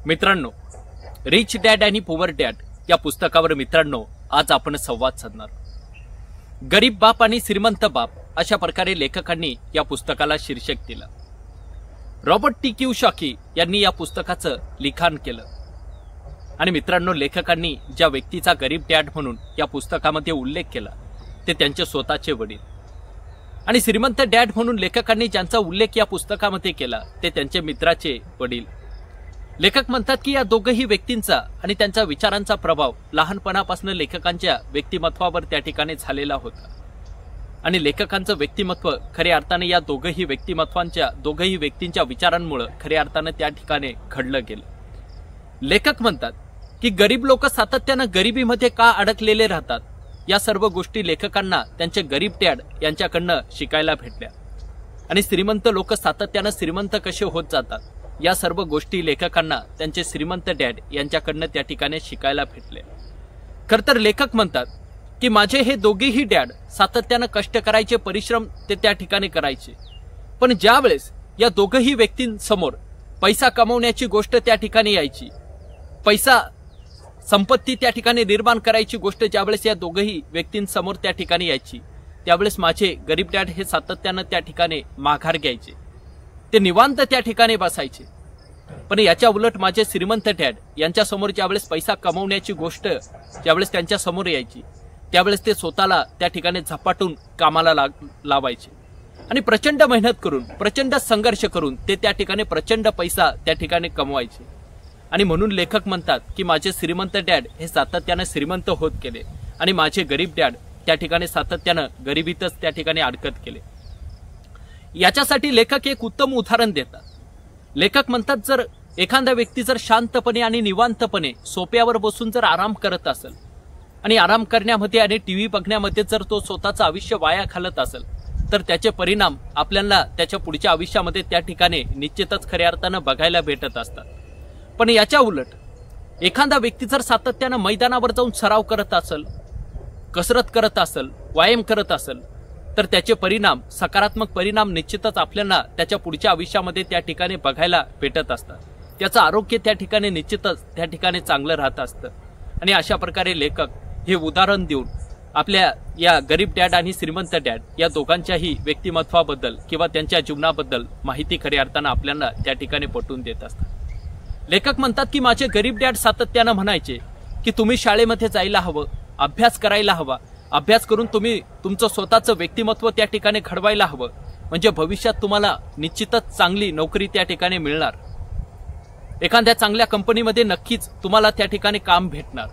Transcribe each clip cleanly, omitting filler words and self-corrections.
मित्रांनो, rich dad आणि poor dad या पुस्तकावर मित्रांनो आज आपण संवाद साधणार। गरीब बाप आणि श्रीमंत बाप अशा प्रकारे लेखकांनी या पुस्तकाला शीर्षक दिलं। रॉबर्ट टी कियोसाकी यांनी या पुस्तकाचं लिखाण केलं आणि मित्रांनो लेखकांनी ज्या व्यक्तीचा गरीब डॅड म्हणून या पुस्तकामध्ये उल्लेख केला ते त्यांचे स्वतःचे वडील आणि श्रीमंत डॅड म्हणून लेखकांनी ज्यांचा उल्लेख या पुस्तकामध्ये केला ते त्यांचे मित्राचे वडील। लेखक म्हणतात की या दोघही व्यक्तींचा आणि त्यांच्या विचारांचा प्रभाव लहानपणापासून लेखकांच्या व्यक्तिमत्वावर त्या ठिकाणी झालेला होता आणि लेखकांचं व्यक्तिमत्व खऱ्या अर्थाने या दोघही व्यक्तींच्या विचारांमुळे खऱ्या अर्थाने त्या ठिकाणी घडलं गेलं। लेखक म्हणतात की गरीब लोक सातत्याने गरिबीमध्ये का अडकलेले राहतात या सर्व गोष्टी लेखकांना त्यांचे गरीब डॅड यांच्याकडनं शिकायला भेटल्या आणि श्रीमंत लोक सातत्याने श्रीमंत कसे होत जातात या सर्व गोष्टी लेखकांना त्यांचे श्रीमंत डॅड यांच्याकडनं त्या ठिकाणी शिकायला भेटले। खरं तर लेखक म्हणतात की माझे हे दोघेही डॅड सातत्याने कष्ट करायचे, परिश्रम ते त्या ठिकाणी करायचे, पण ज्यावेळेस या दोघही व्यक्तींसमोर पैसा कमवण्याची गोष्ट त्या ठिकाणी यायची, पैसा संपत्ती त्या ठिकाणी निर्माण करायची गोष्ट ज्यावेळेस या दोघही व्यक्तींसमोर त्या ठिकाणी यायची त्यावेळेस माझे गरीब डॅड हे सातत्याने त्या ठिकाणी माघार घ्यायचे, ते निवांत त्या ठिकाणी बसायचे। पण याच्या उलट माझे श्रीमंत डॅड यांच्या समोर ज्यावेळेस पैसा कमवण्याची गोष्ट ज्यावेळेस त्यांच्या समोर यायची त्यावेळेस ते स्वतःला त्या ठिकाणी झपाटून कामाला लावायचे आणि प्रचंड मेहनत करून, प्रचंड संघर्ष करून ते त्या ठिकाणी प्रचंड पैसा त्या ठिकाणी कमवायचे। आणि म्हणून लेखक म्हणतात की माझे श्रीमंत डॅड हे सातत्याने श्रीमंत होत गेले आणि माझे गरीब डॅड त्या ठिकाणी सातत्याने गरिबीतच त्या ठिकाणी अडकत गेले। याच्यासाठी लेखक एक उत्तम उदाहरण देतात। लेखक म्हणतात जर एखादा व्यक्ती जर शांतपणे आणि निवांतपणे सोप्यावर बसून जर आराम करत असेल आणि आराम करण्यामध्ये आणि टीव्ही बघण्यामध्ये जर तो स्वतःचं आयुष्य वाया घालत असेल तर त्याचे परिणाम आपल्याला त्याच्या पुढच्या आयुष्यामध्ये त्या ठिकाणी निश्चितच खऱ्या अर्थानं बघायला भेटत असतात। पण याच्या उलट एखादा व्यक्ती जर सातत्यानं मैदानावर जाऊन सराव करत असेल, कसरत करत असेल, व्यायाम करत असेल तर त्याचे परिणाम, सकारात्मक परिणाम निश्चितच आपल्याला त्याच्या पुढच्या आयुष्यामध्ये त्या ठिकाणी बघायला भेटत असतात। त्याचं आरोग्य त्या ठिकाणी निश्चितच त्या ठिकाणी चांगलं राहत असतं आणि अशा प्रकारे लेखक हे उदाहरण देऊन आपल्या या गरीब डॅड आणि श्रीमंत डॅड या दोघांच्याही व्यक्तिमत्वाबद्दल किंवा त्यांच्या जीवनाबद्दल माहिती खऱ्या अर्थानं आपल्याला त्या ठिकाणी पटवून देत असतात। लेखक म्हणतात की माझे गरीब डॅड सातत्यानं म्हणायचे की तुम्ही शाळेमध्ये जायला हवं, अभ्यास करायला हवा, अभ्यास करून तुम्ही तुमचं स्वतःचं व्यक्तिमत्व त्या ठिकाणी घडवायला हवं, म्हणजे भविष्यात तुम्हाला निश्चितच चांगली नोकरी त्या ठिकाणी मिळणार, एखाद्या चांगल्या कंपनीमध्ये नक्कीच तुम्हाला त्या ठिकाणी काम भेटणार।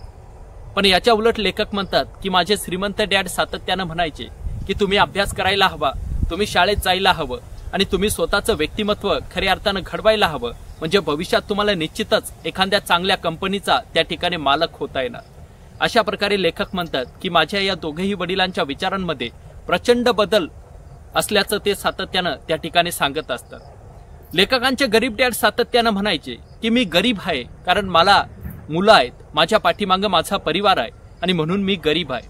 पण याच्या उलट लेखक म्हणतात की माझे श्रीमंत डॅड सातत्यानं म्हणायचे की तुम्ही अभ्यास करायला हवा, तुम्ही शाळेत जायला हवं आणि तुम्ही स्वतःचं व्यक्तिमत्व खऱ्या अर्थानं घडवायला हवं, म्हणजे भविष्यात तुम्हाला निश्चितच एखाद्या चांगल्या कंपनीचा त्या ठिकाणी मालक होता येणार। अशा प्रकारे लेखक म्हणतात की माझ्या या दोघेही वडिलांच्या विचारांमध्ये प्रचंड बदल असल्याचं ते सातत्यानं त्या ठिकाणी सांगत असतात। लेखकांचे गरीब डॅड सातत्यानं म्हणायचे की मी गरीब आहे कारण मला मुलं आहेत, माझ्या पाठीमागं माझा परिवार आहे आणि म्हणून मी गरीब आहे।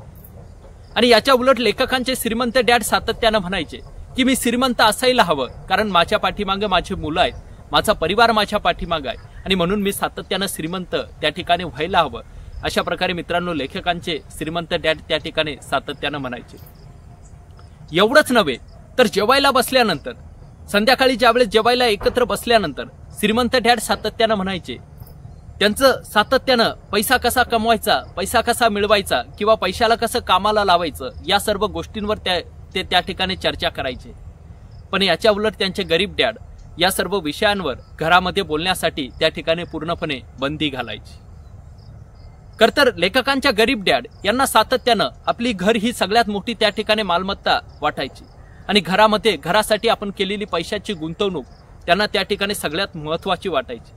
आणि याच्या उलट लेखकांचे श्रीमंत डॅड सातत्यानं म्हणायचे की मी श्रीमंत असायला हवं कारण माझ्या पाठीमागं माझी मुलं आहेत, माझा परिवार माझ्या पाठीमागं आहे आणि म्हणून मी सातत्यानं श्रीमंत त्या ठिकाणी व्हायला हवं। अशा प्रकारे मित्रांनो लेखकांचे श्रीमंत डॅड त्या ठिकाणी सातत्यानं म्हणायचे। एवढंच नव्हे तर जेवायला बसल्यानंतर, संध्याकाळी ज्यावेळेस जेवायला एकत्र बसल्यानंतर श्रीमंत डॅड सातत्यानं म्हणायचे, त्यांचं सातत्यानं पैसा कसा कमवायचा, पैसा कसा मिळवायचा किंवा पैशाला कसं कामाला लावायचं या सर्व गोष्टींवर ते त्या ठिकाणी चर्चा करायचे। पण याच्या उलट त्यांचे गरीब डॅड या सर्व विषयांवर घरामध्ये बोलण्यासाठी त्या ठिकाणी पूर्णपणे बंदी घालायची। खरं तर लेखकांच्या गरीब डॅड यांना सातत्यानं आपली घर ही सगळ्यात मोठी त्या ठिकाणी मालमत्ता वाटायची आणि घरासाठी आपण केलेली पैशाची गुंतवणूक त्यांना त्या ठिकाणी सगळ्यात महत्वाची वाटायची।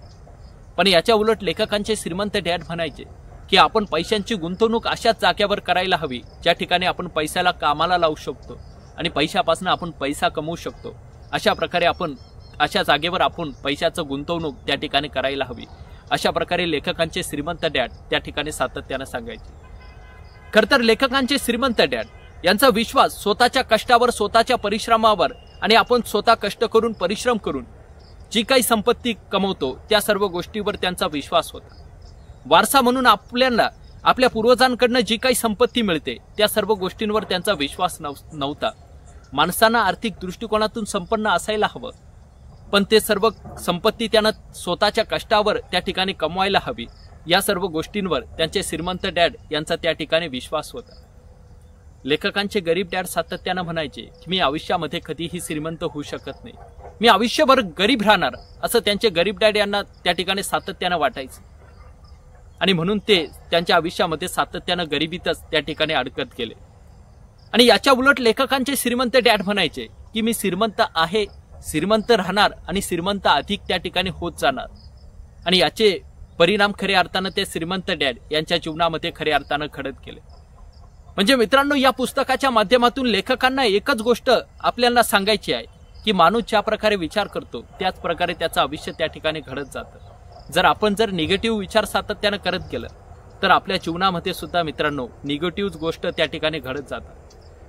पण याच्या उलट लेखकांचे श्रीमंत डॅड म्हणायचे की आपण पैशांची गुंतवणूक अशाच जाग्यावर करायला हवी ज्या ठिकाणी आपण पैशाला कामाला लावू शकतो आणि पैशापासून आपण पैसा कमवू शकतो, अशा प्रकारे आपण अशा जागेवर आपण पैशाचं गुंतवणूक त्या ठिकाणी करायला हवी। अशा प्रकारे लेखकांचे श्रीमंत डॅड त्या ठिकाणी सातत्यानं सांगायचे। खरं तर लेखकांचे श्रीमंत डॅड यांचा विश्वास स्वतःच्या कष्टावर, स्वतःच्या परिश्रमावर आणि आपण स्वतः कष्ट करून, परिश्रम करून जी काही संपत्ती कमवतो त्या सर्व गोष्टीवर त्यांचा विश्वास होता. वारसा म्हणून आपल्याला आपल्या पूर्वजांकडनं जी काही संपत्ती मिळते त्या सर्व गोष्टींवर त्यांचा विश्वास नव्हता. माणसांना आर्थिक दृष्टिकोनातून संपन्न असायला हवं, पण ते सर्व संपत्ती त्यानं स्वतःच्या कष्टावर त्या ठिकाणी कमवायला हवी. या सर्व गोष्टींवर त्यांचे श्रीमंत डॅड यांचा त्या ठिकाणी विश्वास होता. लेखकांचे गरीब डॅड सातत्यानं म्हणायचे की मी आयुष्यामध्ये कधीही श्रीमंत होऊ शकत नाही, मी आयुष्यभर गरीब राहणार, असं त्यांचे गरीब डॅड यांना त्या ठिकाणी सातत्यानं वाटायचं. आणि म्हणून ते त्यांच्या आयुष्यामध्ये सातत्यानं गरिबीतच त्या ठिकाणी अडकत गेले. आणि याच्या उलट लेखकांचे श्रीमंत डॅड म्हणायचे की मी श्रीमंत आहे, श्रीमंत राहणार आणि श्रीमंत अधिक त्या ठिकाणी होत जाणार. आणि याचे परिणाम खऱ्या अर्थानं ते श्रीमंत डॅड यांच्या जीवनामध्ये खऱ्या अर्थानं घडत गेले. म्हणजे मित्रांनो, या पुस्तकाच्या माध्यमातून लेखकांना एकच गोष्ट आपल्याला सांगायची आहे की माणूस ज्या प्रकारे विचार करतो त्याच प्रकारे त्याचं आयुष्य त्या ठिकाणी घडत जातं. जर आपण निगेटिव्ह विचार सातत्यानं करत गेलं तर आपल्या जीवनामध्ये सुद्धा मित्रांनो निगेटिव्ह गोष्ट त्या ठिकाणी घडत जातात.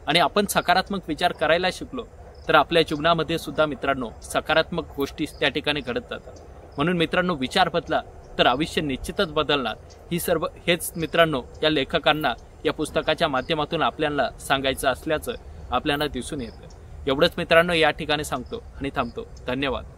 आणि आपण सकारात्मक विचार करायला शिकलो तर आपल्या जीवनामध्ये सुद्धा मित्रांनो सकारात्मक गोष्टी त्या ठिकाणी घडत जातात. म्हणून मित्रांनो, विचार बदला तर आयुष्य निश्चितच बदलणार. हेच मित्रांनो या लेखकांना या पुस्तकाच्या माध्यमातून आपल्याला सांगायचं असल्याचं आपल्याला दिसून येतं. एवढंच मित्रांनो या ठिकाणी सांगतो आणि थांबतो. धन्यवाद.